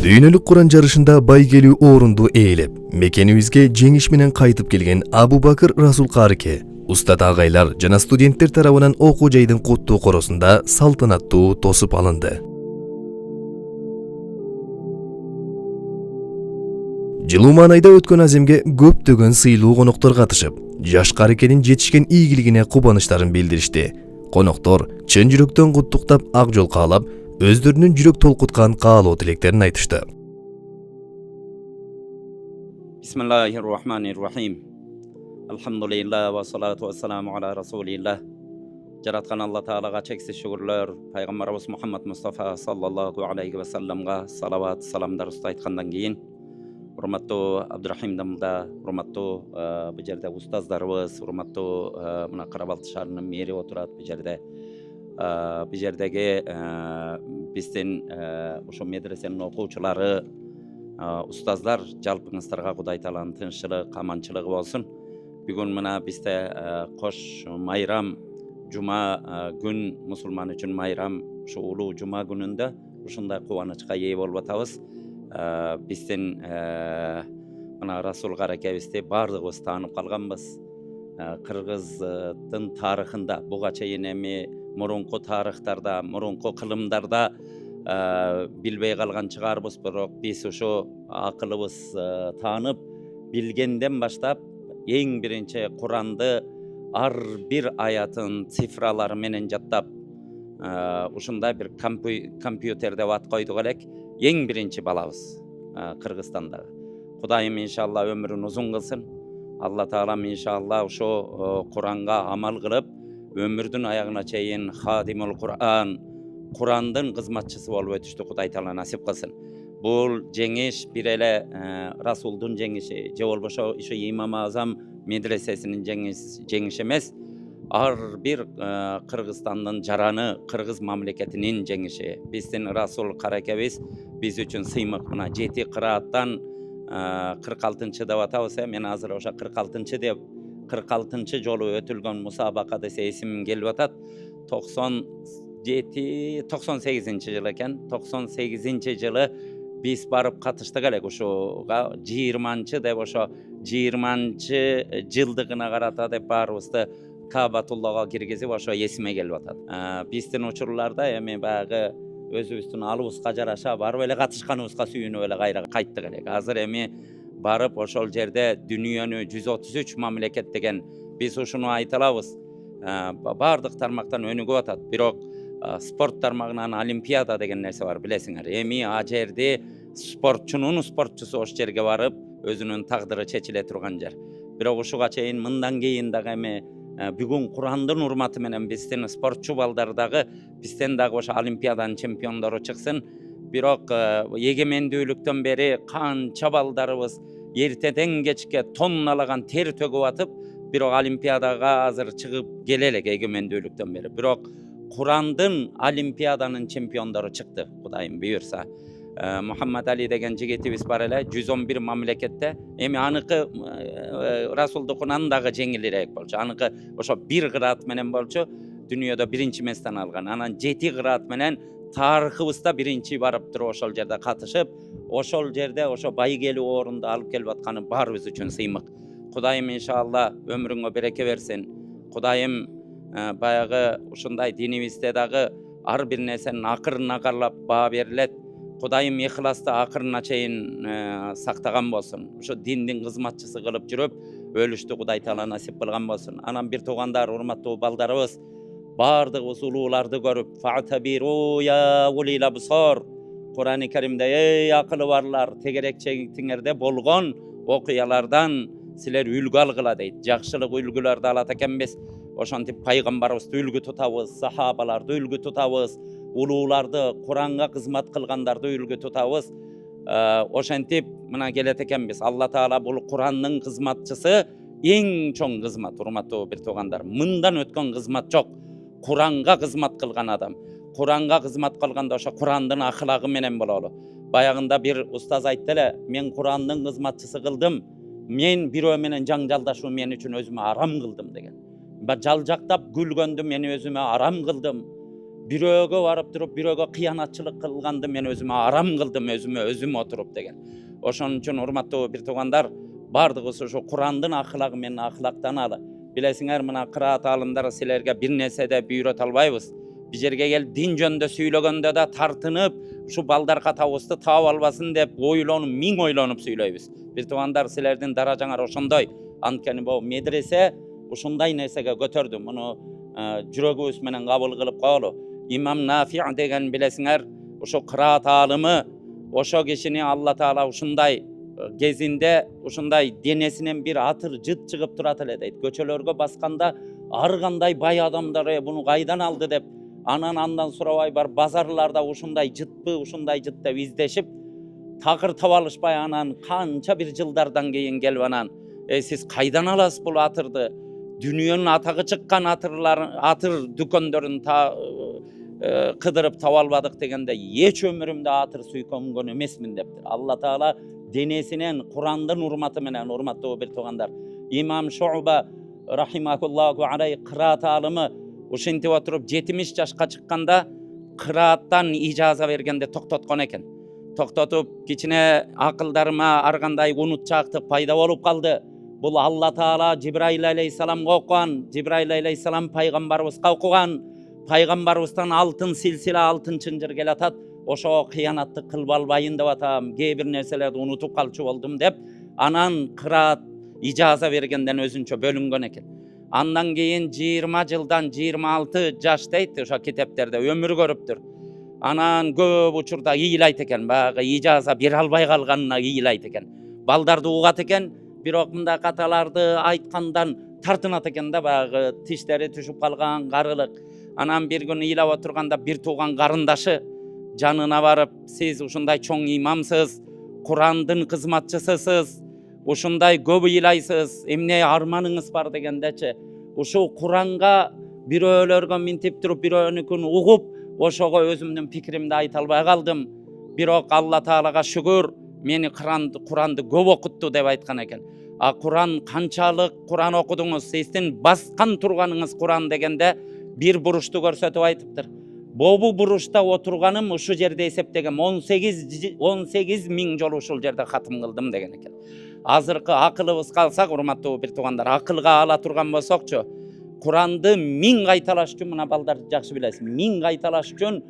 Дүйнөлүк Куран жарышында байгелүү орунду ээлеп, мекенибизге жеңиш менен кайтып келген Абубакыр Расул Карыке, устат агайлар жана студенттер тарабынан окуу жайдын куттуу коросунда салтанаттуу тосуп алынды. Жылуу маанайда өткөн аземге көптөгөн сыйлуу коноктор катышып, жаш Карыкенин жетишкен ийгилигине кубанычтарын билдиришти. Коноктор чын жүрөктөн куттуктап, ак жол каалап, өздөрүнүн жүрөк толкуткан каалоо тилектерин айтышты. Бисмиллахир-рахманир-рахим. Алхамдулилlah ва салату вассаламу аля расулилlah. Жараткан Алла Таалага чексиз шүгүрлөр, пайгамбарыбыз Мухаммад Мустафа саллаллаху алейхи ва салламга салават, саламдар айткандан кийин, урматтуу Абдурахим Дамылда, урматтуу бул жерде устаздарыбыз, урматтуу мына Карабалты шаарынын мэри отурат бул жерде. Бул жердеги биздин ошо медресенин окуучулары, устаздар, жалпыңыздарга Кудай Тааланын тынччылык, аманчылыгы болсун. Бүгүн мына бизде кош майрам, жума күн, мусулман үчүн майрам, ушу улуу жума күнүндө ушундай кубанычка ээ болуп атабыз. Биздин мына Расул Каракебизди бардыгыбыз таанып калганбыз. Кыргыздын тарыхында буга чейин эми мурунку тарыхтарда, мурунку кылымдарда билбей калган чыгарбыз, бирок биз ушу акылыбыз таанып билгенден баштап эң биринчи Куранды ар бир аятын цифралары менен жаттап, ушундай бир компьютер деп ат койдук элек, эң биринчи балабыз Кыргызстандагы. Кудайым иншалла өмүрүн узун кылсын. Алла Таалам иншалла ошо Куранга амал кылып, өмүрдүн аягына чейин хадимул Куран, Курандын кызматчысы болуп өтүштү Кудай Таала насип кылсын. Бул жеңиш бир эле Расулдун жеңиши, же болбошо ошо Имам Азам медресесинин жеңиши эмес, ар бир Кыргызстандын жараны, кыргыз мамлекетинин жеңиши. Биздин Расул Каракебиз биз үчүн сыймык. Мына 7 кырааттан 46-чы деп атабыз. Мен азыр ошо 46-чы деп 46-чы жолу өтүлгөн мусабака десе эсимим келип атат. 98-98-чы жыл экен. 98-чи жылы биз барып катыштык элек ушуга. 20-чы деп ошо 20-чы жылдыгына карата деп баарыбызды Кабатуллага киргизип ошо эсиме келип атат. Биздин учурларда эми баягы өзүбүздүн алыбызга жараша барып эле катышканыбызга сүйүнүп эле кайра кайттык элек. Азыр эми барып ошол жерде дүйнөнү 133 мамлекет деген биз ушуну айта алабыз. Бардык тармактан өнүгүп атат. Бирок спорт тармагынан олимпиада деген нерсе бар, билесиңер. Эми а жерде спортчунун спортчусу ошол жерге барып өзүнүн тагдыры чечиле турган жер. Бирок ушуга чейин мындан кийин дагы эми бүгүн Курандын урматы менен биздин спортчу балдар дагы бизден дагы ошо олимпиаданын чемпиондору чыксын. Бирок эгемендүүлүктөн бери канча балдарыбыз эртеден кечке тонналаган тер төгүп атып, бирок олимпиадага азыр чыгып келе элек эгемендүүлүктөн бери. Бирок Курандын олимпиаданын чемпиондору чыкты, Кудайым буйрса. Мухаммад Али деген жигитибиз бар эле, 111 мамлекетте. Эми аныкы Расулдукунан дагы жеңилирээк болчу. Аныкы ошо 1 кыраат менен болчу, дүйнөдө биринчи местен алган. Анан 7 кыраат менен тарыхыбызда биринчи барып туруп ошол жерде катышып, ошол жерде ошо байгелүү орунду алып келип атканы баарыбыз үчүн сыймык. Кудайым иншалла өмүрүңө береке берсин. Кудайым баягы ушундай динибизде дагы ар бир нерсенин акырына каралап баа берилет. Кудайым ихласты акырына чейин сактаган болсун. Ошо диндин кызматчысы кылып жүрүп, өлүштү Кудай Таала насип кылган болсун. Анан бир туугандар, урматтуу балдарыбыз, бардыгыбыз улууларды көрүп, фатабиру я улил абсар. Курани Каримде эй акылы барлар, тегерекчиңерде болгон окуялардан силер үлгү алгыла дейт. Жакшылык үлгүлөрдү алат экенбиз. Ошентип пайгамбарыбызды үлгү тутабыз, сахабаларды үлгү тутабыз, улууларды, Куранга кызмат кылгандарды үлгү тутабыз. Ошентип мына келет экенбиз. Алла Таала бул Курандын кызматчысы эң чоң кызмат, урматтуу бир туугандар. Мындан өткөн кызмат жок. Куранга кызмат кылган адам. Куранга кызмат кылганда ошо Курандын ахлагы менен бололу. Баягында бир устаз айтты эле, мен Курандын кызматчысы кылдым. Мен бирөө менен жаңжалдашуу мен үчүн өзүмө арам кылдым деген. Жалжактап күлгөндү мен өзүмө арам кылдым. Бирөөгө барып туруп, бирөөгө кыянатчылык кылганды мен өзүмө арам кылдым, өзүм отуруп деген. Ошон үчүн урматтуу бир туугандар, бардыгыбыз ушу Курандын ахлагы менен ахлактаналы. Билесиңер, мына кыраат алымдары силерге бир нерседе бүйрөтө албайбыз. Бир жерге келип дин жөнүндө сүйлөгөндө да тартынып, ушу балдар катабызды таап албасын деп ойлонуп, миң ойлонуп сүйлөйбүз. Бир туугандар, силердин даражаңар ошондой. Анткени бул медресе ушундай нерсеге көтөрдү. Муну жүрөгүбүз менен кабыл кылып коелу. Имам Нафи деген билесиңер, ошо кыраат алымы, ошо кишини Алла Таала ушундай кезинде ушундай денесинен бир атыр жыт чыгып турат эле дейт. Көчөлөргө басканда ар кандай бай адамдар буну кайдан алды деп андан сурабай бар базарларда ушундай жыт деп издешип такыр таба алышпай анан канча бир жылдардан кийин келип анан сиз кайдан аласыз бул атырды? Дүйнөнүн атагы чыккан атыр дүкөндөрүн кыдырып таба албадык дегенде эч өмүрүмдө атыр сүйкөнгөн эмесмин дептир. Алла Таала денесинен Курандын урматы менен, урматтуу бир туугандар, Имам Шуба рахимахуллаху алейх кыраат алымы ушинтип отуруп 70 жашка чыкканда кырааттан ижаза бергенде токтоткон экен. Токтотуп, кичине акылдарыма ар кандай унутчаактык пайда болуп калды. Бул Алла Таала Жибраил алейхиссаламга окуган, Жибраил алейхиссалам пайгамбарыбызга окуган, пайгамбарыбыздан алтын силсила, алтын чынжыр келатат. Ошо кыянатты кылып албайын деп атам, кээ бир нерселерди унутуп калчу болдум деп, анан кыраат ижаза бергенден өзүнчө бөлүнгөн экен. Андан кийин 20 жылдан 26 жаш дейт, ошо китептерде өмүр көрүптүр. Анан көп учурда ыйлайт экен, баягы ижаза бере албай калганына ыйлайт экен. Балдарды угат экен, бирок мындай каталарды айткандан тартынат экен да, баягы тиштери түшүп калган, карылык. Анан бир күн ыйлап отурганда бир тууган карындашы жанына барып, сиз ушундай чоң имамсыз, Курандын кызматчысысыз, ушундай көп ыйлайсыз, эмне арманыңыз бар дегендечи, ушу Куранга бирөөлөргө минтип туруп, бирөөнүкүн угуп, ошого өзүмдүн пикиримди айта албай калдым. Бирок Алла Таалага шүгүр, мени Куранды көп окутту деп айткан экен. А Куран канчалык Куран окудуңуз, сиздин баскан турганыңыз Куран дегенде бир бурушту көрсөтүп айтыптыр. Бобу бурушта отурганым ушу жерде эсептегем 18 миң жолу ушул жерде катым кылдым деген экен. Азыркы акылыбызга алсак, урматтуу бир туугандар, акылга ала турган болсокчу, Куранды 1000 кайталаш үчүн, мына балдар жакшы билесиз, 1000 кайталаш үчүн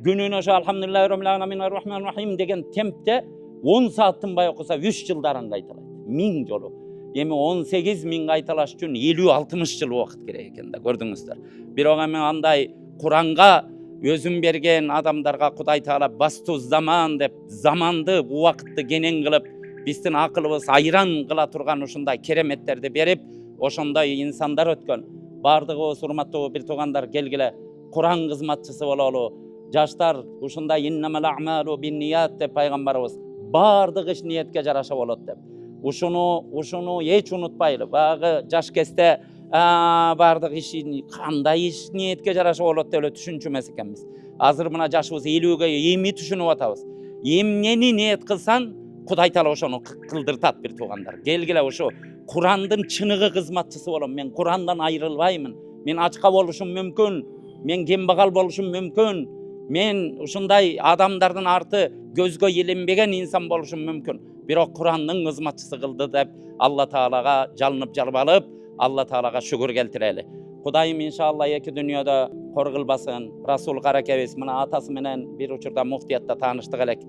күнүнө ошо алхамдулиллахи роббил аламин аррахманир рахим деген темпте 10 саат тынбай окуса 3 жылдарын кайталайт. 1000 жолу. Эми 18 миң кайталаш үчүн 50-60 жыл убакыт керек экен да, көрдүңүздөр. Бирок эми андай Куранга өзүн берген адамдарга Кудай Таала басту заман деп заманды, убакытты кенен кылып, биздин акылыбыз айран кыла турган ушундай кереметтерди берип, ошондой инсандар өткөн. Бардыгыбыз, урматтуу бир туугандар, келгиле Куран кызматчысы бололу. Жаштар ушундай иннамал аъмалу бинният деп пайгамбарыбыз бардык иш ниетке жараша болот деп. Ушуну эч унутпайлы. Багы жаш кезде бардык иши кандай иш ниетке жараша болот деп эле түшүнчү эмес экенбиз. Азыр мына жашыбыз 50-ге эми түшүнүп атабыз. Эмнени ниет кылсаң, Кудай Таала ошону кылдыртат бир туугандар. Келгиле ушу Курандын чыныгы кызматчысы болом. Мен Курандан айрылбаймын. Мен ачка болушум мүмкүн. Мен кембагал болушум мүмкүн. Мен ушундай адамдардын арты көзгө илинбеген инсан болушум мүмкүн. Бирок Курандын кызматчысы кылды деп Алла Таалага жалынып жалбалып, Алла Таалага шүгүр келтирели. Кудайым иншалла эки дүйнөдө кор кылбасын. Расул каракебиз мына атасы менен бир учурда муфтиятта тааныштык элек.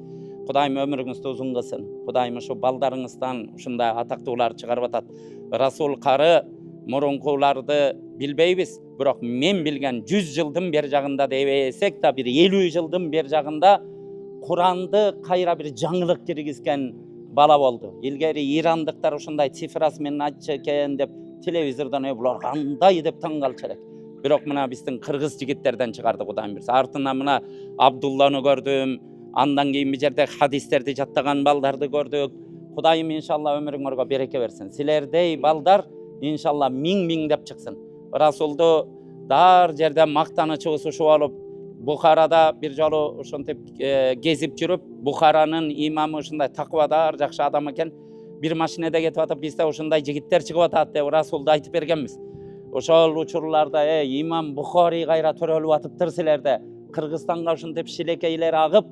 Кудайым өмүрүңүздү узун кылсын. Кудайым ушу балдарыңыздан ушундай атактуулар чыгарып атат. Расул кары мурункуларды билбейбиз, бирок мен билген 100 жылдын бер жагында дебесек да, бир 50 жылдын бер жагында Куранды кайра бир жаңылык киргизген бала болду. Илгери ирандыктар ушундай цифрасы менен айтчу экен деп телевизордон булар кандай деп таң калчу элек. Бирок мына биздин кыргыз жигиттерден чыгарды Кудайым бирсе. Артынан мына Абдулланы көрдүм, Andan keyin bu жерде hadisтерди жаттаган балдарды көрдүк. Кудайым иншалла өмүрүңөргө береке берсин. Силердей балдар иншалла миңдеп чыксын. Расулду дар жерде мактанычыбыз ушу болуп, Бухарада бир жолу ошентип кезип жүрүп, Бухаранын имамы ушундай такыбадар, жакшы адам экен. Бир машинеде кетип атып, бизде ушундай жигиттер чыгып атат деп Расулду айтып бергенбиз. Ошол учурларда имам Бухари кайра төрөлүп атыптыр силерде. Кыргызстанга ушинтип шилекейлер агып,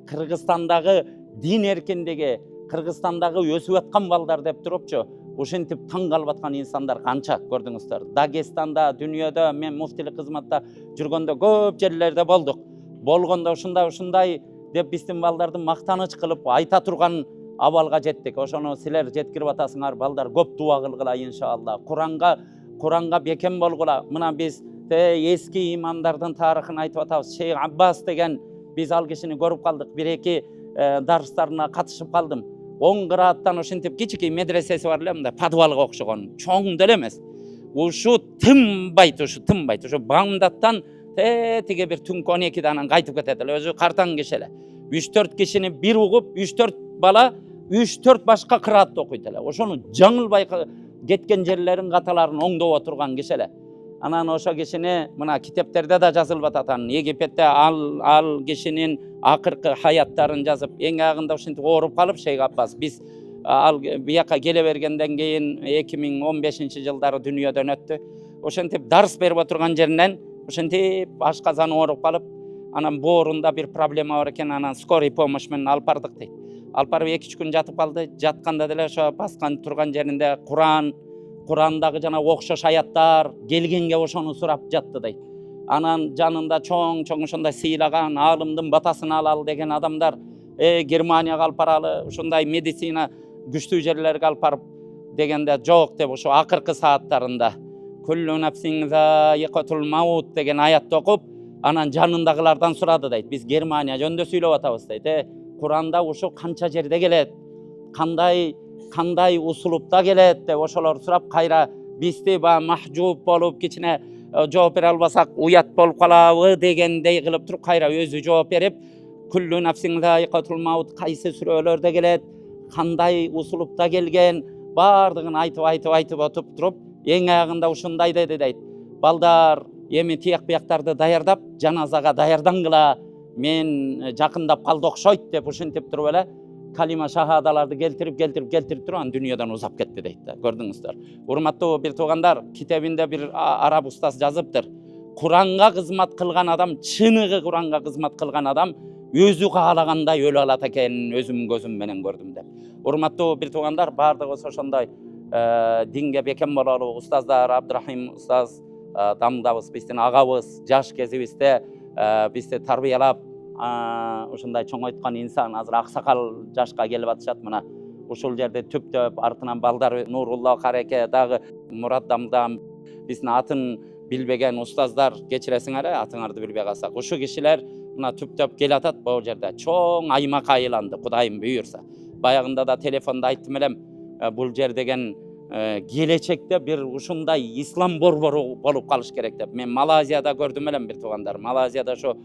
Кыргызстандагы дин эркиндиги, Кыргызстандагы өсүп аткан балдар деп турупчу, ушинтип таң калып аткан инсандар канча көрдүңүздөр. Дагестанда, дүйнөдө мен муфтилик кызматта жүргөндө көп жерлерде болдук. Болгондо ушундай деп биздин балдарды мактаныч кылып айта турган абалга жеттик. Ошону силер жеткирип атасыңар, балдар, көп дуа кылгыла иншалла. Куранга бекем болгула. Мына биз эски имамдардын тарыхын айтып атабыз. Шейх Аббас деген биз ал кишини көрүп калдык. Бир-эки дарстарына катышып калдым. 10 кырааттан ушинтип кичикей медресеси бар эле, мындай подвалга окшогон, чоң деле эмес. Ушу тынбайт. Ушу Багдадтан тиге бир түнкү 12'de анан кайтып кетет эле. Өзү картаң киши эле. 3-4 кишини бир угуп, 3-4 бала 3-4 башка кыраатты окуйт эле. Ошону жаңылбай кеткен жерлерин каталарын оңдоп отурган киши эле. Анан ошо кишини мына китептерде да жазылып атат. Египетте ал кишинин акыркы хаяттарын жазып, эң агында ушинтип ооруп калып Шейх Аббас. Биз ал бияка келе бергенден кийин 2015-жылдары дүйнөдөн өттү. Ошентип дарс берип отурган жеринен ушинтип ашказаны ооруп калып, анан боорунда бир проблема бар экен, анан скорый помощь менен алып бардык дейт. Алып барып 2-3 күн жатып калды. Жатканда деле ошо баскан турган жеринде Курандагы жана окшош аяттар келгенге ошону сурап жатты дейт. Анан жанында чоң ошондой сыйлаган аалымдын батасын алалы деген адамдар Германияга алып баралы, ушундай медицина күчтүү жерлерге алып барып дегенде жок деп ошо акыркы сааттарында Kullu nefsin zaiqatul maut деген аятты окуп, анан жанындагылардан сурады дейт. Биз Германия жөнүндө сүйлөп атабыз дейт. Куранда ушу канча жерде келет? Кандай усулупта келет деп ошолор сурап, кайра бизди махжуб болуп кичине жооп бере албасак уят болуп калабы дегендей кылып туруп, кайра өзү жооп берип, Kullu nefsin zaiqatul maut кайсы сүрөлөрдө келет, кандай усулупта келген, бардыгын айтып отуп туруп, эң агында ушундай деди дейт. Балдар, эми тияк бияктарды даярдап, жаназага даярдаңгыла, мен жакындап калды окшойт деп ушинтип туруп эле калима шахадаларды келтирип туруп анан дүйнөдөн узап кетти дейт. Көрдүңүздөр. Урматтуу бир туугандар, китебинде бир араб устаз жазыптыр. Куранга кызмат кылган адам, чыныгы Куранга кызмат кылган адам өзү каалагандай өлө алат экенин өзүм көзүм менен көрдүм деп. Урматтуу бир туугандар, бардыгыбыз ошондой динге бекем бололу. Устаздар, Абдурахим устаз дамдабыз, биздин агабыз, жаш кезибизде бизди тарбиялап ушундай чоңойткан инсан, азыр аксакал жашка келип атышат. Мына ушул жерде түптөп артынан балдар Нурулла Кареке, дагы Мурат Дамдам, биздин атын билбеген устаздар, кечиресиңер, атыңарды билбей калсак. Ушу кишилер мына түптөп келе атат бул жерде. Чоң аймак айланды, Кудайым буйурса. Баягында да телефонда айттым элем, бул жер деген келечекте бир ушундай ислам борбору болуп калыш керек деп. Мен Малайзияда көрдүм элем бир туугандар. Малайзияда ошо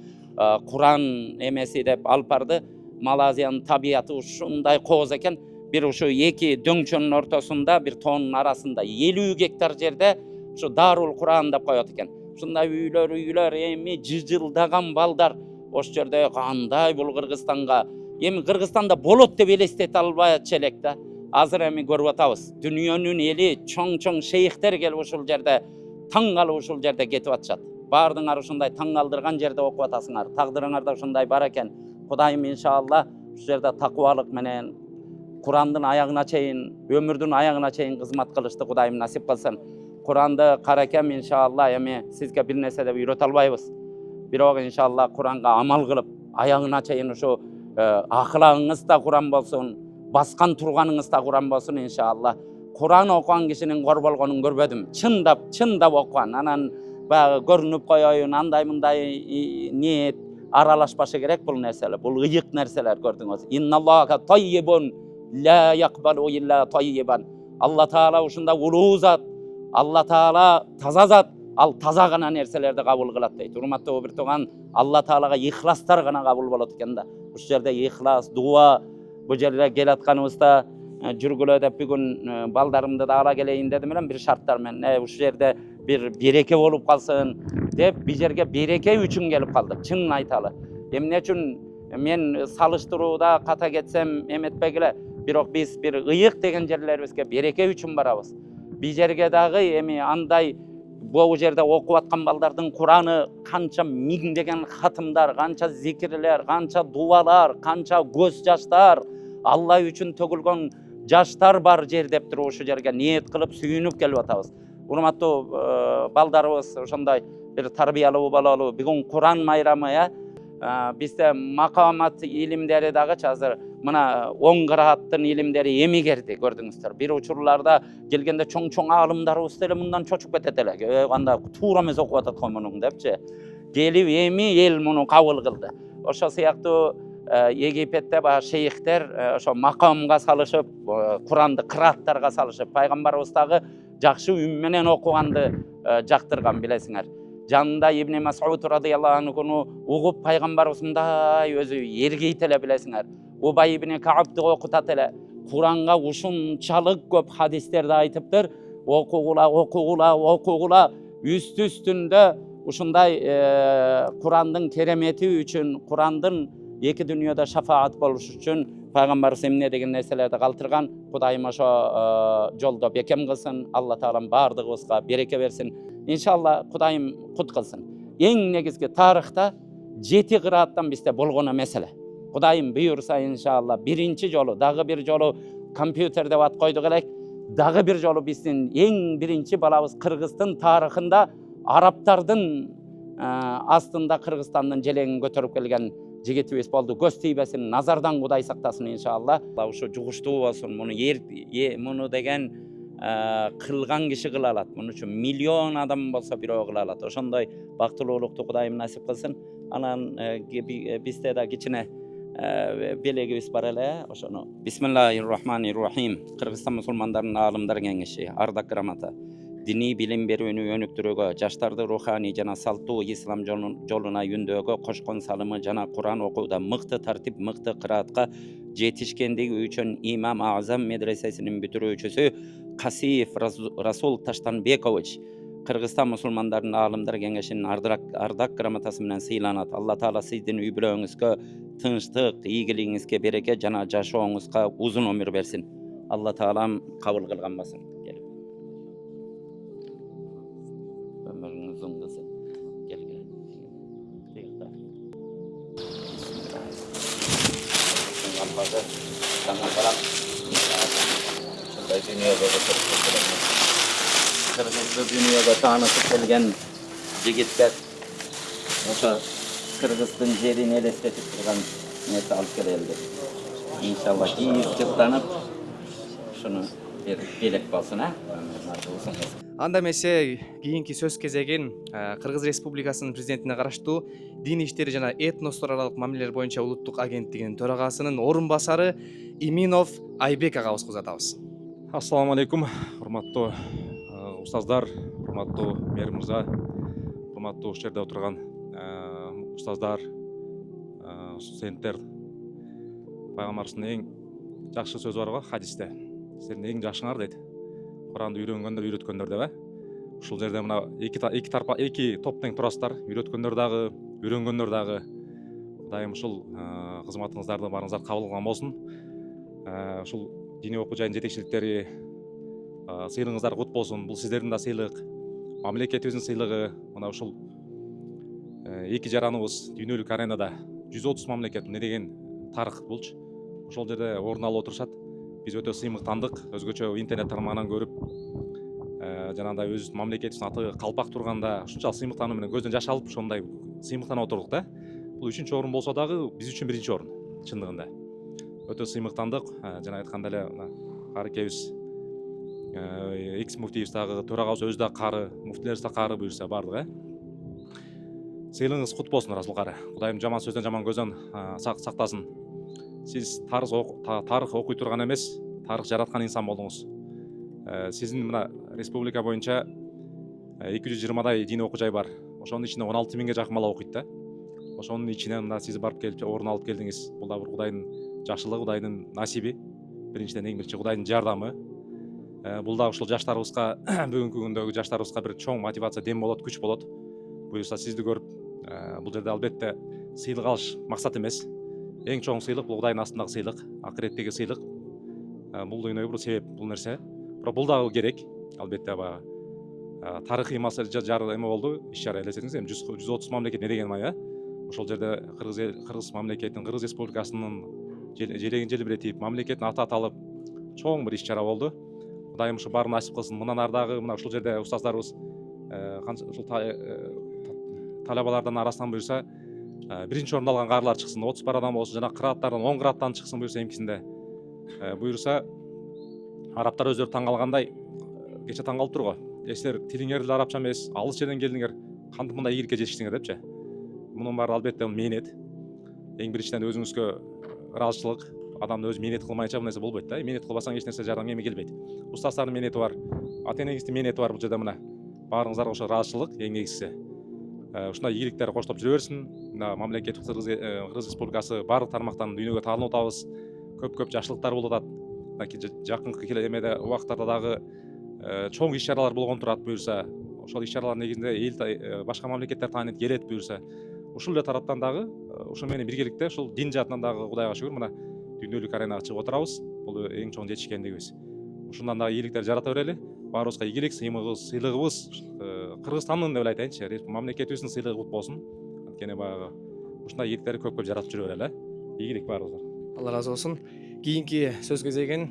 Куран эмеси деп алып барды. Малайзиянын табиаты ушундай кооз экен. Бир ушу эки дөңчөнүн ортосунда, бир тоонун арасында 50 гектар жерде ушу Дарул Куран деп коет экен. Ушундай үйлөр эми жылдаган балдар ошол жерде кандай бул Кыргызстанга, эми Кыргызстанда болот деп элестете албайчу элек да. Азыр эми көрүп атабыз. Дүйнөнүн эли чоң шейхтер келип ушул жерде таң калып ушул жерде кетип атышат. Бардыңар ушундай таң калтырган жерде окуп атасыңар. Тагдырыңарда ушундай бар экен. Кудайым иншалла ушул жерде такыбалык менен Курандын аягына чейин, өмүрдүн аягына чейин кызмат кылышты Кудайым насип кылсын. Куранды каракем иншалла эми сизге бир нерсе деп үйрөтө албайбыз. Бирок иншалла Куранга амал кылып, аягына чейин ушу акылаңыз да Куран болсун, баскан турганыңыз да Куран болсун иншалла. Куран окуган кишинин кор болгонун көрбөдүм. Чындап окуган. Анан баягы көрүнүп коеюн, андай-мындай ниет аралашпашы керек бул нерселер. Бул ыйык нерселер, көрдүңүз. Инналлаха таййибун ла якбалу илля таййибан. Алла Таала ушунда улуу зат. Алла Таала таза зат. Ал таза гана нерселерди кабыл кылат дейт. Урматтуу бир тууган, Алла Таалага ихластар гана кабыл болот экен да. Ушул жерде ихлас, дуа, bu жерге келатканыбызда жүргүлө деп бүгүн балдарымды да ала келейин дедим элем бир шарттар менен. Ушул жерде бир береке болуп калсын деп бул жерге береке үчүн келип калдык. Чынын айталы. Эмне үчүн мен салыштырууда ката кетсем эметпегиле. Бирок биз бир ыйык деген жерлерибизге береке үчүн барабыз. Бул жерге дагы эми андай бул жерде окуп аткан балдардын Кураны канча миңдеген хатымдар, канча зикирлер, канча дуалар, канча көз жаштар, Алла үчүн төгүлгөн жаштар бар жер деп туруп ушул жерге ниет кылып сүйүнүп келип атабыз. Урматтуу балдарыбыз, ошондой бир тарбиялуу бололу. Бүгүн Куран майрамы, бизде макамат илимдери дагы азыр мына 10 кырааттын илимдери эмигерди, көрдүңүздөр. Бир учурларда келгенде чоң-чоң алымдарыбыз деле мындан чочуп кетет эле. Анда туура эмес окуп атат го мунун депчи. Келип эми эл муну кабыл кылды. Ошо сыяктуу Египетте баягы шейхтер ошо макамга салышып, Куранды кырааттарга салышып, пайгамбарыбыз дагы жакшы үн менен окуганды жактырган, билесиңер. Жанында Ибн Мас'уд радыйаллаху анхуну угуп пайгамбарыбыз мындай өзү эргейт эле, билесиңер. Убай ибн Каабды окутат эле. Куранга ушунчалык көп хадистерди айтыптыр. Окугула, үстүндө ушундай Курандын керемети үчүн, Курандын эки дүйнөдө шафаат болуш үчүн пайгамбарыбыз эмне деген нерселерди калтырган. Кудайым ошо жолдо бекем кылсын. Алла таалам бардыгыбызга береке берсин. Иншалла Кудайым кут кылсын. Эң негизги тарыхта 7 кырааттан бизде болгон эмес эле. Кудайым буйурса иншалла биринчи жолу, дагы бир жолу компьютер деп ат койдук элек, дагы бир жолу биздин эң биринчи балабыз Кыргыздын тарыхында араптардын астында Кыргызстандын желегин көтөрүп келген жигитибиз болду. Көз тийбесин, назардан Кудай сактасын иншалла. Ушу жугуштуу болсун. Муну деген кылган киши кыла алат. Муну үчүн миллион адам болсо бирөө кыла алат. Ошондой бактылуулукту Кудайым насип кылсын. Анан бизде да кичине белегибиз бар эле. Ошону Бисмиллахир-рахманир-рахим. Кыргызстан мусулмандарынын аалымдар кеңеши, ардак грамота. Dini bilim берүүнү өнүктүрүүгө, жаштарды руханий жана салттуу ислам жолуна юндөөгө кошкон салымы жана Куран окууда мыкты тартип, мыкты кыраатка жетишкендиги үчүн Имам Азам медресесинин бүтүрүүчүсү Касиев Расул Таштанбекович Кыргызстан мусулмандарынын аалымдар кеңешинин ардак грамотасы менен сыйланат. Алла таала сиздин үй бүлөңүзгө тынчтык, ийгилигиңизге береке жана жашооңузга узун өмүр берсин. Алла таалам кабыл кылган болсун. Ömrünüz uzun kılsın. Gel. Kalpadı. Sana karam. Şunday dünyada Kırgızlı dünyada tanıtıp gelgen jigitler. Oşa Kırgız'ın jerini elestetip turgan nesi alıp geldi. İnşallah iyi çıktanıp şunu bir belek basın ha. Анда эмесе кийинки сөз кезегин Кыргыз Республикасынын президентине караштуу дин иштери жана этностор аралык мамилелер боюнча улуттук агенттигинин төрагасынын орун басары Иминов Айбек агабызга узатабыз. Ассаламу алейкум, урматтуу устаздар, урматтуу мэр мырза, урматтуу ушул жерде отурган устаздар, студенттер. Пайгамбарыбыздын эң жакшы сөзү бар го хадисте. Силердин эң жакшыңар дейт. Куранды үйрөнгөндөр, үйрөткөндөр деп. Ушул жерде мына эки топтон турасыздар. Үйрөткөндөр дагы, үйрөнгөндөр дагы. Кудайым ушул кызматыңыздарды барыңыздар кабыл кылган болсун. Ушул диний окуу жайынын жетекчиликтери сыйлыгыңыздар кут болсун. Бул сиздердин да сыйлык, мамлекетибиздин сыйлыгы. Мына ушул эки жараныбыз дүйнөлүк аренада 130 мамлекет эмне деген тарых болчу. Ошол жерде орун алып отурушат. Биз өтө сыймыктандык, өзгөчө интернет тармагынан көрүп, жанагындай өз мамлекетибиздин аты калпак турганда ушунчалык сыймыктануу менен көздөн жаш алып ошондой сыймыктанып отурдук да. Бул 3-чү орун болсо дагы биз үчүн 1-чи орун чындыгында. Өтө сыймыктандык, жана айтканда эле карыкебиз, экс муфтийибиз дагы, төрагабыз өзү да кары, муфтилерибиз да кары буюрса бардык, Сыйлыгыңыз кут болсун Расул кары. Кудайым жаман сөздөн, жаман көздөн сактасын. Сиз тарых окуй турган эмес, тарых жараткан инсан болдуңуз. Сиздин мына республика боюнча 220дай диний окуу жай бар. Ошонун ичинде 16 миңге жакын бала окуйт да. ошонун ичинен мына сиз барып келип орун алып келдиңиз. Бул да бир Кудайдын жакшылыгы, Кудайдын насиби. Биринчиден эң биринчи Кудайдын жардамы. Бул да ушул жаштарыбызга бүгүнкү күндөгү жаштарыбызга бир чоң мотивация, дем болот, күч болот. Буюрса сизди көрүп, бул жерде албетте сыйлык алыш максат эмес. Эң чоң сыйлык бул Кудайдын астындагы сыйлык, акыреттеги сыйлык. Бул дүйнөгө бир себеп бул нерсе. Бирок бул дагы керек. Албетте баягы тарыхый эме болду, иш-чара элесеңиз, эми 130 мамлекет не деген мая. Ошол жерде Кыргыз мамлекетинин, Кыргыз Республикасынын желегин желбиретип, мамлекеттин аты аталып, чоң бир иш-чара болду. Кудайым ушу баарын насип кылсын. Мындан ары дагы мына ушул жерде устаздарыбыз канча ушул талабалардан арасынан буюрса, биринчи орунду алган каарылар чыксын, 30 бар адам болсун, жана кырааттардан 10 кырааттан чыксын буюрса эмкисинде. Буюрса арабтар өздөрү таң калгандай, кече таң калып турго. Силер тилиңер деле арабча эмес, алыс жерден келдиңер, кантип мындай ийгиликке жетиштиңер депчи. Мунун баары албетте мээнет. Эң биринчиден өзүңүзгө ыраазычылык. Адамды өзү мээнет кылмайынча бул нерсе болбойт да. Мээнет кылбасаң эч нерсе жардам эми келбейт. Устаздардын мээнети бар, ата энеңиздин мээнети бар бул жерде мына. Баарыңыздарга ошо ыраазычылык эң негизгиси. Ушундай ийгиликтер коштоп жүрө берсин. Мына мамлекет Кыргыз Республикасы баардык тармактан дүйнөгө таанылып атабыз. Көп жакшылыктар болуп атат. Жакынкы эмеде убактарда дагы чоң иш-чаралар болгон турат буюрса. Ошол иш-чаралар негизинде эл башка мамлекеттер таанып келет буюрса. Ушул эле тараптан дагы ошо менен биргеликте ушул дин жаатынан дагы Кудайга шүгүр мына дүйнөлүк аренага чыгып отурабыз. Бул эң чоң жетишкендигибиз. Ушундан дагы ийгиликтер жарата берели. Баарыбызга ийгилик, сыйлыгыбыз Кыргызстандын деп айтайынчы, мамлекетибиздин сыйлыгы кут болсун. Анткени баягы ушундай ийгиликтерди көп жаратып жүрө берели. Ийгилик баарыбызга. Алла ыраазы болсун. Кийинки сөз кезегин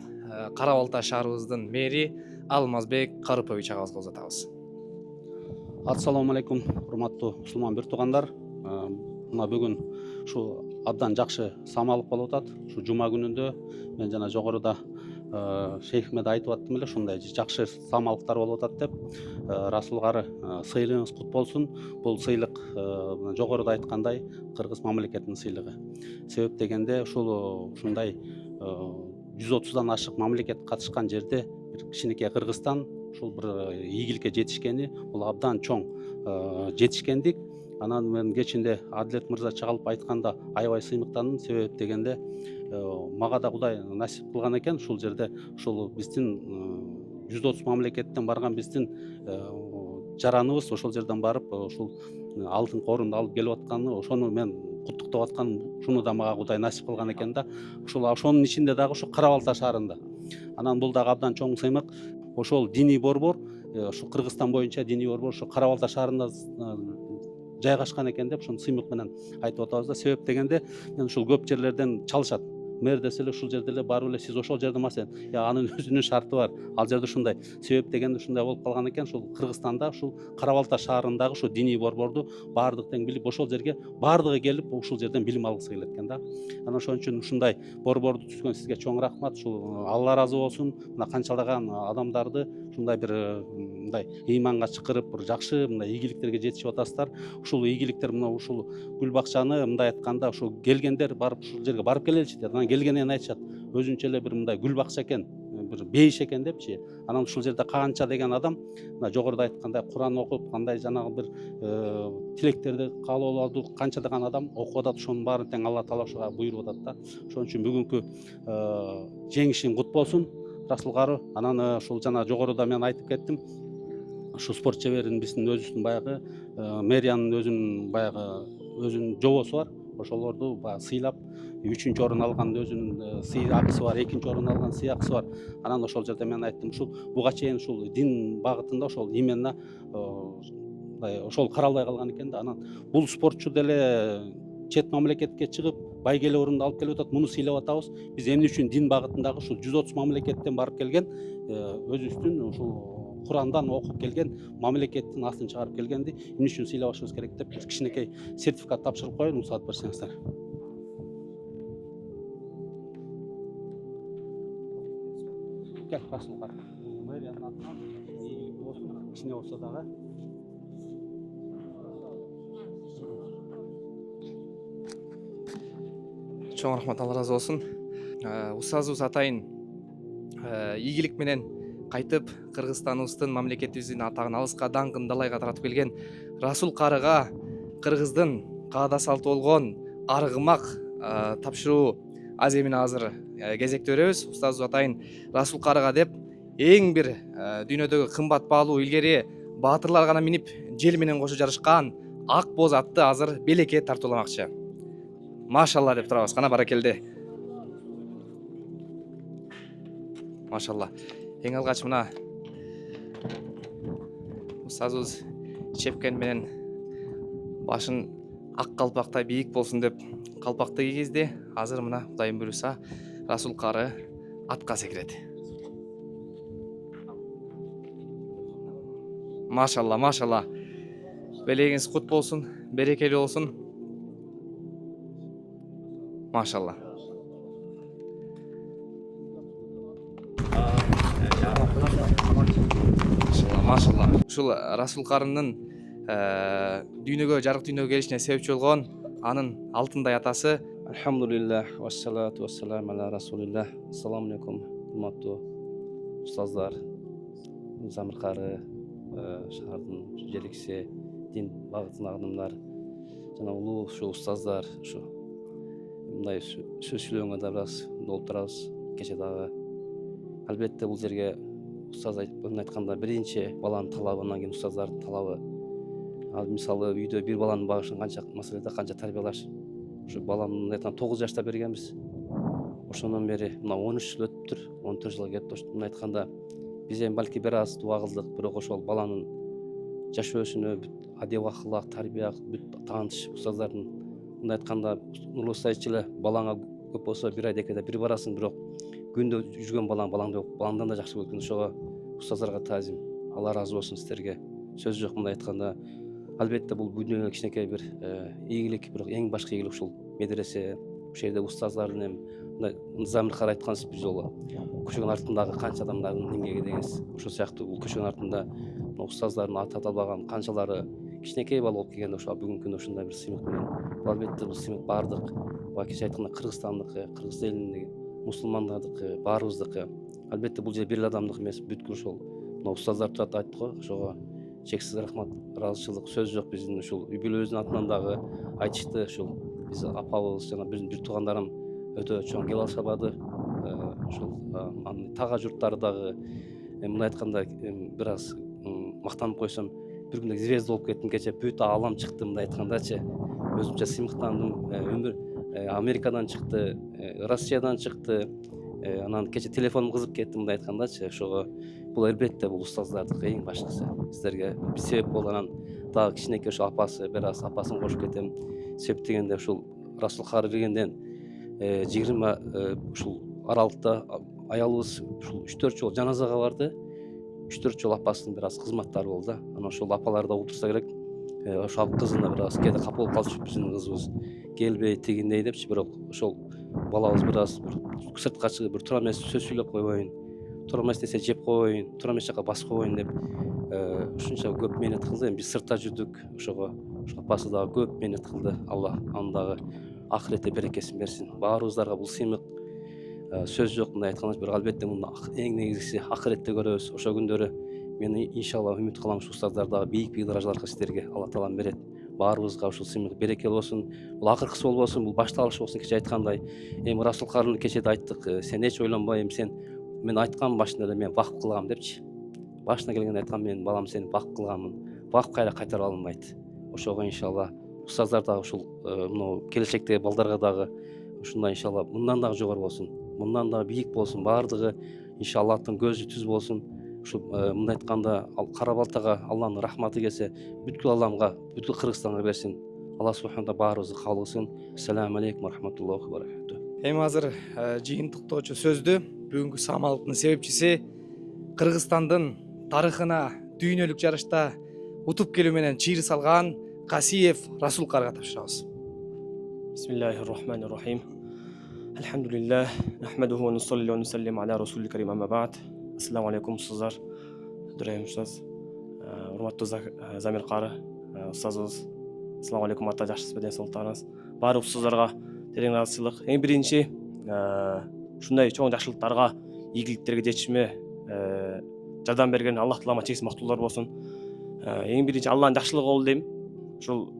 Кара Балта шаарыбыздын мэри Алмазбек Карыпович агабызга узатабыз. Ассаламу алейкум, урматтуу мусулман бир туугандар. Мына бүгүн ушу абдан жакшы самалык болуп атат. Ушу жума күнүндө мен жана жогоруда шейхме да айтып аттым эле, ушундай жакшы самалыктар болуп атат деп. Расул кары сыйлыгыңыз кут болсун. Бул сыйлык жогоруда айткандай Кыргыз мамлекетинин сыйлыгы. Себеп дегенде ушундай 130дан ашык мамлекет катышкан жерде бир кичинекей Кыргызстан ушул бир ийгиликке жетишкени бул абдан чоң жетишкендик. Анан мен кечинде Адилет мырза чыгалып айтканда аябай сыймыктандым. Себеп дегенде мага да Кудай насип кылган экен ушул жерде ушул биздин 130 мамлекеттен барган биздин жараныбыз ошол жерден барып ушул алтын орунду алып келип атканы, ошону мен куттуктап атканым, ушуну да мага Кудай насип кылган экен да. Ошонун ичинде дагы ушу Кара Балта шаарында. Анан бул дагы абдан чоң сыймык. Ошол диний борбор, ушу Кыргызстан боюнча диний борбор ушу Кара Балта шаарында жайгашкан экен деп ушуну сыймык менен айтып атабыз да. Себеп дегенде мен ушул көп жерлерден чалышат. Мэр десе эле ушул жерде эле барып эле сиз ошол жерде маселен, анын өзүнүн шарты бар. Ал жерде ушундай. Себеп дегенде ушундай болуп калган экен. Ушул Кыргызстанда ушул Кара Балта шаарындагы ушул диний борборду баардык тең билип, ошол жерге баардыгы келип ушул жерден билим алгысы келет экен да. Анан ошон үчүн ушундай борборду түзгөн сизге чоң рахмат. Ушул Алла ыраазы болсун. Мына канчалаган адамдарды ушундай бир мындай ыйманга чакырып, бир жакшы мындай ийгиликтерге жетишип атасыздар. Ушул ийгиликтер мына ушул гүл бакчаны мындай айтканда ушул келгендер барып ушул жерге барып келеличи дейт. Анан келгенен айтышат, өзүнчө эле бир мындай гүл бакча экен, бир бейиш экен депчи. Анан ушул жерде канча деген адам мына жогоруда айткандай Куран окуп, кандай жанагы бир тилектерди каалоолорду канча деген адам окуп атат. Ошонун баарын тең Алла таала ошого буйруп атат да. Ошон үчүн бүгүнкү жеңишиң кут болсун, Расул кары. Анан ушул жана жогоруда мен айтып кеттим. Ушу спорт чеберин биздин өзүбүздүн баягы мэриянын өзүнүн жобосу бар. Ошолорду баягы сыйлап 3-чү орун алган өзүнүн сый акысы бар, 2-чи орун алган сый акысы бар. Анан ошол жерде мен айттым, ушул буга чейин ушул дин багытында ошол именно ошол каралбай калган экен да. Анан бул спортчу деле чет мамлекетке чыгып, байгеле орунду алып келип атат, муну сыйлап атабыз. Биз эмне үчүн дин багытындагы ушул 130 мамлекеттен барып келген, өзүбүздүн ушул Курандан окуп келген мамлекеттин астын чыгарып келгенди эмне үчүн сыйлабашыбыз керек деп биз кичинекей сертификат тапшырып коеюн, уруксат берсеңиздер. Кел, Расул кары. Мэриянын атынан ийгилик болсун, кичине болсо дагы. Чоң рахмат, Алла ыраазы болсун. Устазыбыз атайын ийгилик менен кайтып Кыргызстаныбыздын мамлекетибиздин атагын алыска, даңкын далайга таратып келген Расул карыга Кыргыздын каада салты болгон аргымак тапшыруу аз эмне азыр кезекте беребиз. Устазыбыз атайын Расул карыга деп эң бир дүйнөдөгү кымбат баалуу илгери баатырлар гана минип жел менен кошо жарышкан ак боз атты азыр белекке тартууламакчы. Машалла деп турабыз. Кана баракелде. Машалла. Эң алгач мына устазыбыз чепкен менен башын ак калпактай бийик болсун деп калпакты кийгизди. Азыр мына Кудайым буйруса Расул кары атка секирет. Машалла, машалла. Белегиңиз кут болсун, берекелүү болсун. Машалла. Машалла. Ушул Расул карынын дүйнөгө, жарык дүйнөгө келишине себепчи болгон анын алтындай атасы. Алхамдулиллах, вассалату вассалам аля расулиллах. Ассаламу алейкум, урматтуу устаздар, Замир кары, шаардын желекчиси, дин багытына адамдар, жана улуу ушу устаздар, ушу мындай сөз сүйлөгөнгө да бир аз болуп турабыз. Кече дагы албетте бул жерге устаз айтканда биринчи баланын талабы, анан кийин устаздардын талабы. Ал мисалы үйдө бир баланы багышын канча маселеде канча тарбиялаш. Ушу баламды 9 жашта бергенбиз. Ошондон бери мына 13 жыл өтүптүр, 14 жыл кетти. Мына айтканда биз эми балки бир аз дуа кылдык, бирок ошол баланын жашоосуна адеп акылак, тарбия таанытыш устаздардын мындай айтканда Нурлуу Устазович эле балаңа көп болсо бир айда экеде бир барасың, бирок күндө жүргөн балаңдан да жакшы болот. Ошого устаздарга таазим. Алла ыраазы болсун сиздерге. Сөз жок, мындай айтканда албетте бул дүйнөгө кичинекей бир ийгилик, бирок эң башкы ийгилик ушул медресе, ушул жерде устаздардын эми мындай Замир кары айткансыз бир жолу. Көчөгүн артындагы канча адамдардын эмгеги дегенсиз. Ошол сыяктуу бул көчөгүн артында устаздардын аты аталбаган канчалары кичинекей бала болуп келгенде ошо бүгүнкү күндө ушундай бир сыймык менен албетте бул сыймык баардык кече айтканда Кыргызстандыкы, кыргыз элинин мусулмандардыкы, баарыбыздыкы. Албетте бул жер бир адамдыкы эмес, бүткүл ошол мына устаздар турат айтты го. Ошого чексиз рахмат, ыраазычылык, сөз жок. Биздин ушул үй бүлөбүздүн атынан дагы айтышты. Ушул биз апабыз жана биздин бир туугандарым өтө чоң кел алышабады. Ушул тага журттары дагы мындай айтканда бир аз мактанып койсом, бир күндө звезда болуп кеттим. Кече бүт аалам чыкты, мындай айткандачы. Өзүмчө сыймыктандым. Өмүр Америкадан чыкты, Россиядан чыкты. Анан кече телефонум кызып кетти, мындай айткандачы. Ошого бул албетте бул устаздардыкы эң башкысы. Сиздерге себеп болду. Анан дагы кичинекей ошо апасы, бир аз апасын кошуп кетем. Себеп дегенде ушул Расул кары киргенден 20 ушул аралыкта аялыбыз ушул 3-4 жолу жаназага барды. 3-4 жолу апасынын бир аз кызматтары болду. Анан ошол апаларды да утурса керек. Ошол кызына бир аз кээде капа болуп калчу, биздин кызыбыз келбей тигиндей депчи, бирок ошол балабыз бир аз сыртка чыгып бир туура эмес сөз сүйлөп койбойн, туура эмес нерсе жеп койбойн, туура эмес жака басып койбойн деп ушунча көп мээнет кылды. Эми биз сыртта жүрдүк. Ошого апасы дагы көп мээнет кылды. Алла анын дагы акыретте берекесин берсин. Баарыбыздарга бул сыймык сөз жок, мындай айтканда, бирок албетте муну эң негизгиси акыретте көрөбүз. Ошол күндөрү мен иншалла үмүт кылам, ушул устаздар дагы бийик даражаларга сиздерге Алла таалам берет. Баарыбызга ушул сыймык берекелүү болсун. Бул акыркысы болбосун, бул башталыш болсун. Кече айткандай, эми Расул карыны кечеде айттык. Сен эч ойлонбой, сен мен айткам башында эле мен вакыф кылгам депчи. Башына келгенде айткам, мен балам сени вакыф кылганмын. Вакыф кайра кайтара алынбайт. Ошого иншалла устаздар дагы ушул мына келечектеги балдарга дагы ушундай иншалла мындан дагы жогору болсун. Мындан дагы бийик болсун. Баардыгы иншалла Аллахтын көзү түз болсун. Ушул мындай айтканда кара балтага Алланын рахматы келсе, бүткүл аламга, бүткүл Кыргызстанга берсин. Алла субхана баарыбызды кабыл кылсын. Ассаламу алейкум ва рахматуллахи ва баракатух. Эми азыр жыйынтыктоочу сөздү бүгүнкү самалыктын себепчиси Кыргызстандын тарыхына дүйнөлүк жарышта утуп келүү менен чыйыр салган Касиев Расул карыга тапшырабыз. Бисмиллахир-рахманир-рахим. Алхамдулиллах, нахмадуху ва нусалли ва нусаллим аля расулил карим, амма ба'д. Ассаламу алейкум устаздар, дурайым устаз, урматтуу Замир кары устазыбыз. Ассаламу алейкум ата, жакшысыз бе, ден соолуктарыңыз? Баардык устаздарга терең ыраазычылык. Эң биринчи ушундай чоң жакшылыктарга, ийгиликтерге жетишиме жардам берген Аллах таалама чексиз мактуулар болсун. Эң биринчи Алланын жакшылыгы болду дейм. Ушул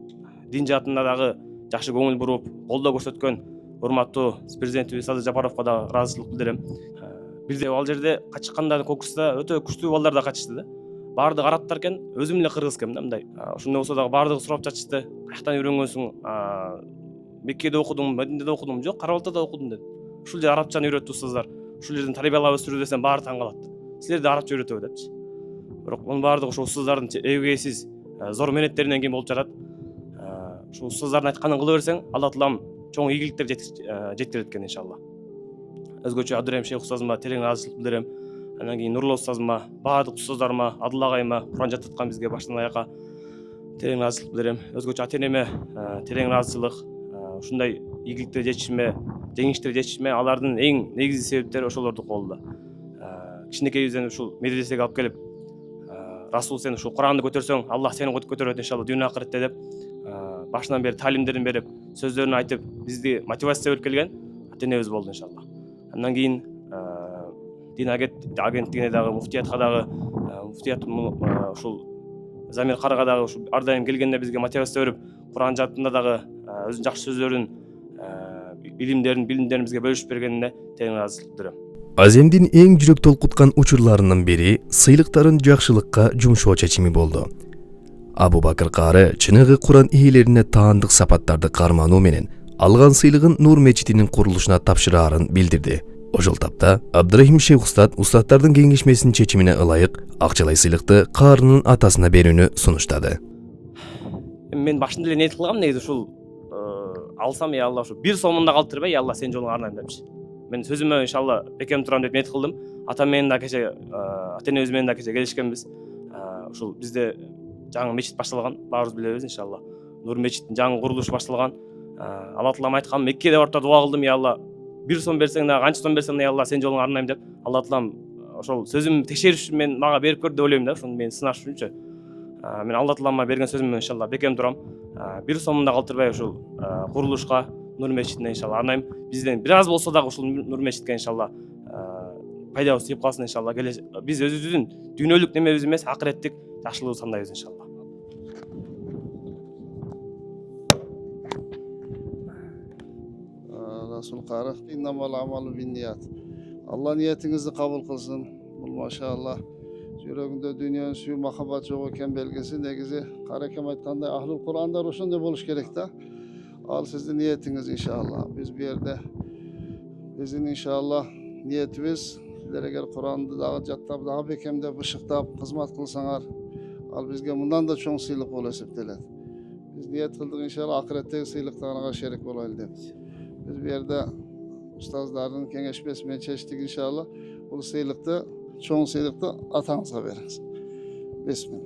дин жаатында дагы жакшы көңүл буруп колдоо көрсөткөн урматтуу президентибиз Садыр Жапаровго да ыраазычылык билдирем. Бирде ал жерде катышканда конкурста өтө күчтүү балдар да катышты да. Баардыгы арабтар экен, өзүм эле кыргыз экенмин да мындай. Ошондой болсо дагы баардыгы сурап жатышты. Каяктан үйрөнгөнсүң? Меккеде окудум, Мединеде окудум. Жок, Кара Балтада окудум дедим. Ушул жерде арабчаны үйрөттү устаздар. Ушул жерден тарбиялап өстүрүү десем баары таң калат. Силерди арабча үйрөтөбү депчи. Бирок мунун баардыгы ошо устаздардын эбегейсиз зор менеттеринен кийин болуп жатат. Ушул устаздардын айтканын кыла берсең, Алла Таалам чоң ийгиликтер жеткирет экен иншалла. Өзгөчө Абдырайым шейх устазыма терең ыраазычылык билдирем. Андан кийин Нурло устазыма, баардык устаздарыма, Адыл агайыма, Куран жаттаткан бизге баштан аякка терең ыраазычылык билдирем. Өзгөчө ата-энеме терең ыраазычылык. Ушундай ийгиликтер жетишиме, жеңиштер жетишиме алардын эң негизги себептери ошолордун колунда. Кичинекейибизден ушул медресеге алып келип, Расул сен ушул Куранды көтөрсөң, Аллах сени көтөрөт иншалла дүйнө акыретте деп башынан бери талимдерин берип, сөздөрүн айтып, бизди мотивация берип келген ата-энебиз болду иншалла. Андан кийин дин агенттигине дагы, муфтиятка дагы, муфтият ушул Замир карыга дагы ушул ар дайым келгенде бизге мотивация берип, Куран жаттында дагы өзүнүн жакшы сөздөрүн, билимдерин бизге бөлүшүп бергенине терең ыраазычылык билдирем. Аземдин эң жүрөк толкуткан учурларынын бири сыйлыктарын жакшылыкка жумшоо чечими болду. Абу Бакыр кары чыныгы Куран ээлерине таандык сапаттарды кармануу менен алган сыйлыгын Нур мечитинин курулушуна тапшыраарын билдирди. Ошол тапта Абдырайым шейх устаттардын кеңешмесинин чечимине ылайык акчалай сыйлыкты каарынын атасына берүүнү сунуштады. Мен башында эле ниет кылгам, негизи ушул алсам я Алла ушу 1 сомунда калтырбай я Алла сен жолуңа арнайм депчи. Мен сөзүмө иншалла бекем турам деп ниет кылдым. Атам менен да кече, ата-энебиз менен да кече келишкенбиз. Ушул бизде жаңы мечит башталган, баарыбыз билебиз иншалла. Нур мечитин жаңы курулушу башталган. Алла Таалам айткан, Меккеде барып дуа кылдым, я Алла 1 сом берсең да, канча сом берсең да, я Алла сен жолуңа арнайм деп. Алла Таалам ошол сөзүм текшериш үчүн мен мага берип көр деп ойлойм да, ошону мен сынаш үчүнчү. Мен Алла Таалама берген сөзүмө иншалла бекем турам. 1 сомунда калтырбай ушул курулушка, Нур мечитине иншалла арнайм. Бизден бир аз болсо дагы ушул Нур мечитке иншалла пайдабыз тийип калсын иншалла. Биз өзүбүздүн дүйнөлүк немебиз эмес, акыреттик жакшылыгыбызды сандайбыз иншалла. Rasul Qarı innamal amalu binniyat. Allah niyetinizi kabul kılsın. Bu maşallah yüreğinde dünyanın suyu mahabat yok eken belgesi negizi Karakem aytkanda ahlul Kur'an'da roşun da buluş gerek de. Al sizin niyetiniz inşallah. Biz bir yerde bizim inşallah niyetimiz sizlere gel Kur'an'da daha jattab daha bekemde bışıktap hizmet kılsanar. Al bizge bundan da çok sıylık ol esipteler. Biz niyet kıldık inşallah ahiretteki sıylıklarına şerik olaylı demiş. Biz bir yerde ustazların kengeşmesiyle çeşitlik inşallah. Bu sıylıkta, çoğun sıylıkta atanıza veririz. Bismillah.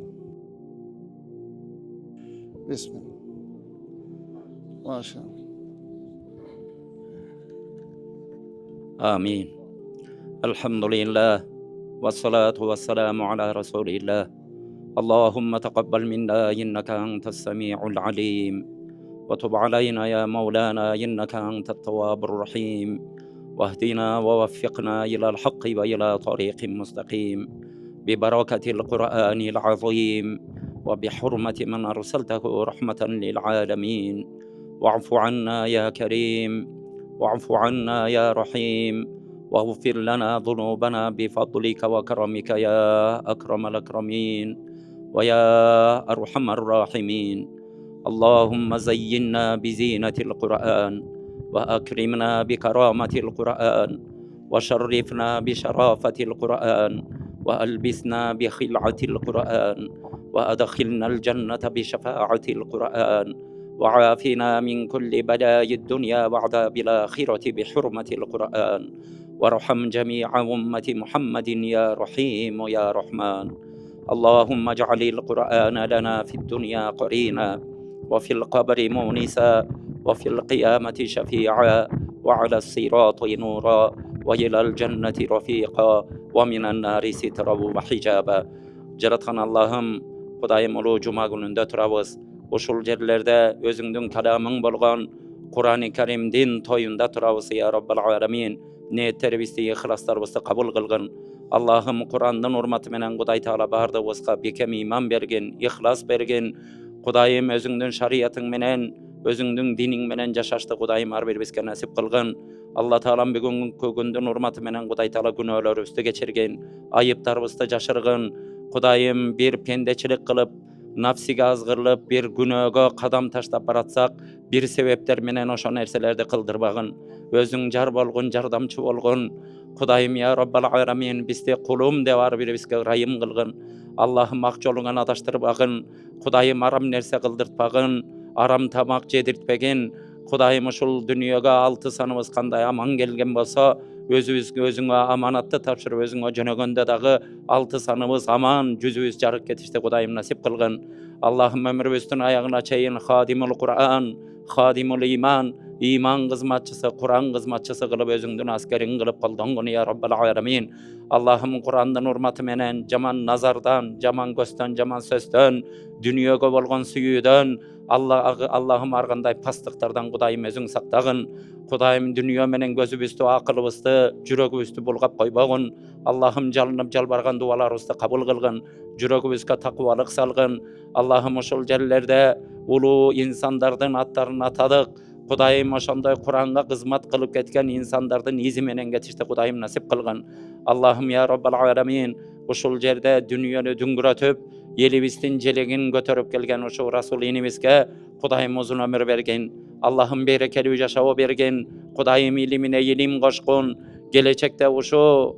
Bismillah. Maşallah. Amin. Elhamdülillah. Ve salatu ve selamu ala Resulillah. Allahümme teqabbal minna inneke entes semi'ul alim. وتب علينا يا مولانا إنك أنت التواب الرحيم واهدنا ووفقنا إلى الحق وإلى طريق مستقيم ببركة القرآن العظيم وبحرمة من أرسلته رحمة للعالمين واعف عنا يا كريم واعف عنا يا رحيم واغفر لنا ذنوبنا بفضلك وكرمك يا أكرم الأكرمين ويا أرحم الراحمين اللهم زينا بزينة القرآن وأكرمنا بكرامة القرآن وشرفنا بشرافة القرآن وألبسنا بخلعة القرآن وأدخلنا الجنة بشفاعة القرآن وعافنا من كل بلاء الدنيا وعذاب الآخرة بحرمة القرآن وارحم جميع أمة محمد يا رحيم يا رحمن اللهم اجعل القرآن لنا في الدنيا قرينا وفي القبر مونسا وفي القيامة شفيعا وعلى الصراط نورا وإلى الجنة رفيقا ومن النار سترا وحجابا жараткан Аллахым, Кудайым улуу жума күнүндө турабыз. Ушул жерлерде өзүңдүн каламың болгон Кур'ан-ы Каримдин тоюнда турабыз я Роббал Аламин. Ниеттерибизди, ихластарыбызды кабыл кылгын. Аллахым Кур'андын урматы менен Кудай Таала бардыгыбызга бекем иман бергин, ихлас бергин. Kudayım özüңdün şariatың menen, özüңdün diniň menen jaşaşdy Kudayım ar bir bizge nasip kılgın. Allah Taalam бүгүnkү күндүн урматы менен Кудай Таала günöörүбүздү кечиргин, айыптарыбызды жашыргын. Kudayım bir pendечилик кылып, nafsiga azgırlıp bir günöөгө kadam taşlap baratsak, bir sebepler menen oşo nerselerdi kıldırбагын. Özüň jar bolgun, jardamçı bolgun. Kudayım ya Rabbal Alamin bizde kulum de var bir bizge rayım kılgın. Allah'ım ak joluňa adaştırбагын. Kudayım aram nerse kıldırtpagın, aram tamak jedirtpegin. Kudayım uşul dünýäge 6 sanybız kanday aman gelgen bolsa, özüňe amanatty tapşyryp özüňe jönögönde dagı 6 sanybız aman, yüzübüz jarık ketişdi Kudayım nasip kılgın. Allah'ım ömrübüzdün ayağına çeyin Hadimul Kur'an, Hadimul İman, iman kızmatçısı, Kur'an kızmatçısı kılıp özüňdün askerin kılıp koldoňgun ya Rabbal Alamin. Allah'ım Kur'an'dan urmaty menen, jaman nazardan, jaman göstön, jaman söstön, dünýäge bolgan süýüden, Allah'ım arganday pastyklardan Kudayım özüň saktagın. Kudayım dünýä menen gözübüzdi, akylybızdy, jüregibizdi bulgap koýbagyn. Allah'ım jalanyp jalbargan dualarybızdy kabul kılgın, jüregibizge takwalyk salgın. Allah'ım oşol yerlerde ulu insanlardan atlaryny atadyk. Kudayım oşondoy Kur'an'a hizmet kılıp ketken insanlardan izi menen getişdi Kudayım nasip kılgın. Allah'ım ya Rabbal Alamin oşol yerde dünýäni düngüretip, elibizden jelegin götürüp gelgen oşo Rasul inimizge Kudayım uzun ömür bergin. Allah'ım berekeli yaşaw bergin. Kudayım ilimine ilim goşkun. Gelecekte oşo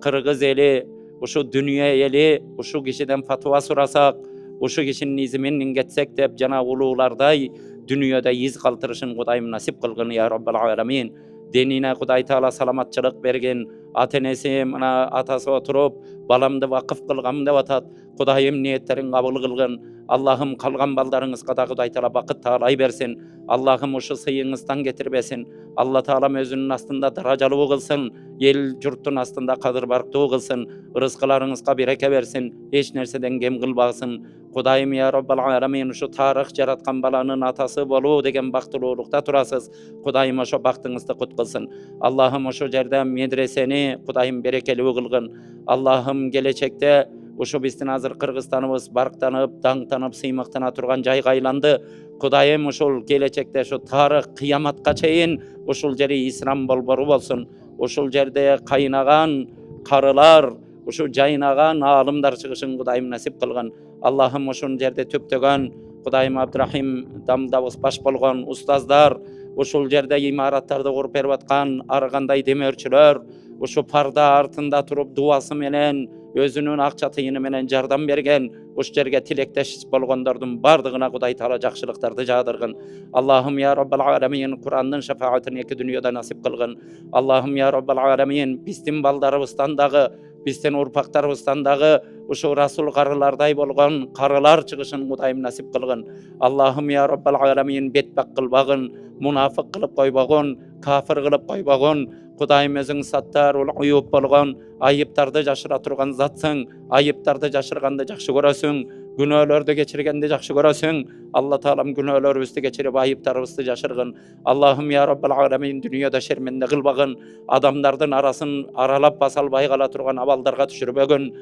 Kırgız eli, oşo dünýä eli, oşo kişiden fatwa sorasak, oşo kişinin iziminden getsek dep jana uluglarday dünýäde iz kaltırışın Kudayım nasip kılgın ya Rabbal Alamin. Denine Kuday Taala salamatçılık bergin. Atenesi mana atası oturup balamdy wakyf kılgam dep atat. Kudayım niyetlerin kabul kılgın. Allah'ım kalgan baldarыңızga da Kuday Taala bakyt taýlay bersin. Allah'ım oşu syýyňyzdan getirbesin. Allah Taala özünün astında darajaly kılsın. El jurtun astında kadir barkly kılsın. Rızkylaryňyzga bereke bersin. Hiç nerseden gem kılbagsın. Kudayım ya Rabbal Alamin şu tarih jaratkan balanın atası bolu degen baktylуулukda turasız. Kudayım oşo baktyňyzdy kut kılsın. Allah'ım oşo jerde medreseni Kudayım berekeli kılgın. Allah'ım gelecekte oşo bizdin hazır Kırgızstanybız barktanyp, daňtanyp, syýmaktana turgan jaýga aýlandy. Kudayım oşol gelecekte şu tarih kıyamatga çeyin oşol jeri İslam bolboru bolsun. Oşol jerde kaynagan karılar, oşo jaýnagan alımlar çygyşyn Kudayım nasip kılgın. Allah'ım oşon jerde töptögen Kudayım Abdurrahim damdabız baş bolgan ustazlar, oşol jerde imaratlarda gurup berip atkan arganday demörçüler, oşo parda artında turup duasy menen özünün akçatyny menen jardam bergen, oş jerge tilekdeş bolgondardyn bardygyna Kuday Taala jakşylyktарды jadyrgyn. Allah'ım ya Rabbal Alamin Kur'anyň şefaatini iki dünýäde nasip kılgın. Allah'ım ya Rabbal Alamin bizdin baldarybızdan dagı, bizden urpaktarybızdan dagı oşo Rasul garılarday bolgan garılar çygyşyn Kudayym nasip kılgın. Allah'ım ya Rabbal Alamin betbak kılbagyn, munafyk kılıp koýbagyn, kafir kılıp koýbagyn. Kudayym özüň sattar ul uyup bolgan, ayıptardy jaşyra turgan zatsyň, ayıptardy jaşyrganda jakşy görösüň, günöөлөрдү geçirgende jakşy görösüň. Allah Taalam günöөлörübüzdi geçirip ayıptarybızdy jaşyrgyn. Allah'ım ya Rabbal Alamin dünýäde şermende kılbagyn, adamlardyň arasyn aralap basalbay gala turgan abaldarga düşürbegin.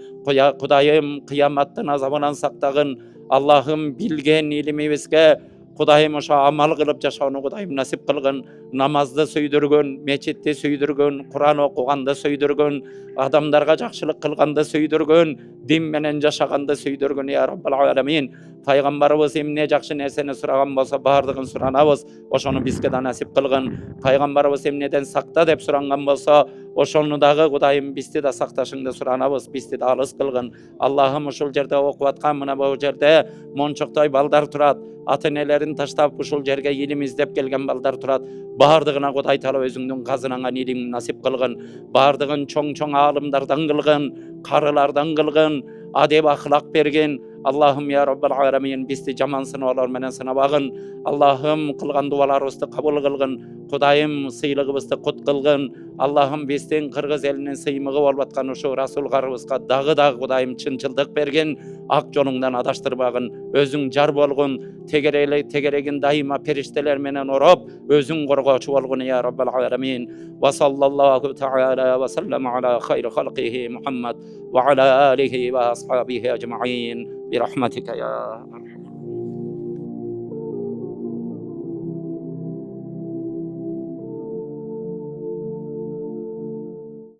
Kudayym kıyamatdan azabynan saktagyn. Allah'ım bilgen ilimibizge Kudayym oşa amal kılıp jaşawny Kudayym nasip kılgın. Namazda söýdürgün, meçitde söýdürgün, Kur'an okuganda söýdürgün, adamlarga jakşylyk kılganda söýdürgün, din menen jaşaganda söýdürgün ya Rabbal Alamin. Paýgambarybız emne jakşy nerseni suragan bolsa bardygyn suranabız, oşonu bizge de nasip kılgın. Paýgambarybız emneden sakta dep surangan bolsa, oşonu dagı Kudayym bizde de saktaşyňdy suranabız, bizde de alys kılgın. Allah'ım oşol jerde okup atkan mına bu jerde monçoktoy baldar turat. Ata-enelerini taştap uşul jerge ilim izlep gelgen baldar turat. Bardygyna Kuday Taala özüňden gazynaňan ilim nasip kılgın. Bardygyn çoň-çoň alımlardan kılgın, karılardan kılgın, adep ahlak bergin. Allah'ım ya Rabbal Alamin bizde jaman sınawlar menen sınabagyn. Allah'ım kılgan dualarybızdy kabul kılgın. Kudayym syýlygybızdy kut kılgın. Allah'ım bizden Kırgız elinin syýmygy bolup atkan uşu Rasul garybızga dagı Kudayym çynçyldyk bergin. Ak jolundan adaştyrбагyn, özüň jar bolgun, tegeregin daima perişteler menen orop, özüň gorgoçu bolgun ya Rabbal Alamin. Wa sallallahu ta'ala wa sallama ala hayri halqihi Muhammad wa ala alihi wa ashabihi ecmaîn bi rahmetika ya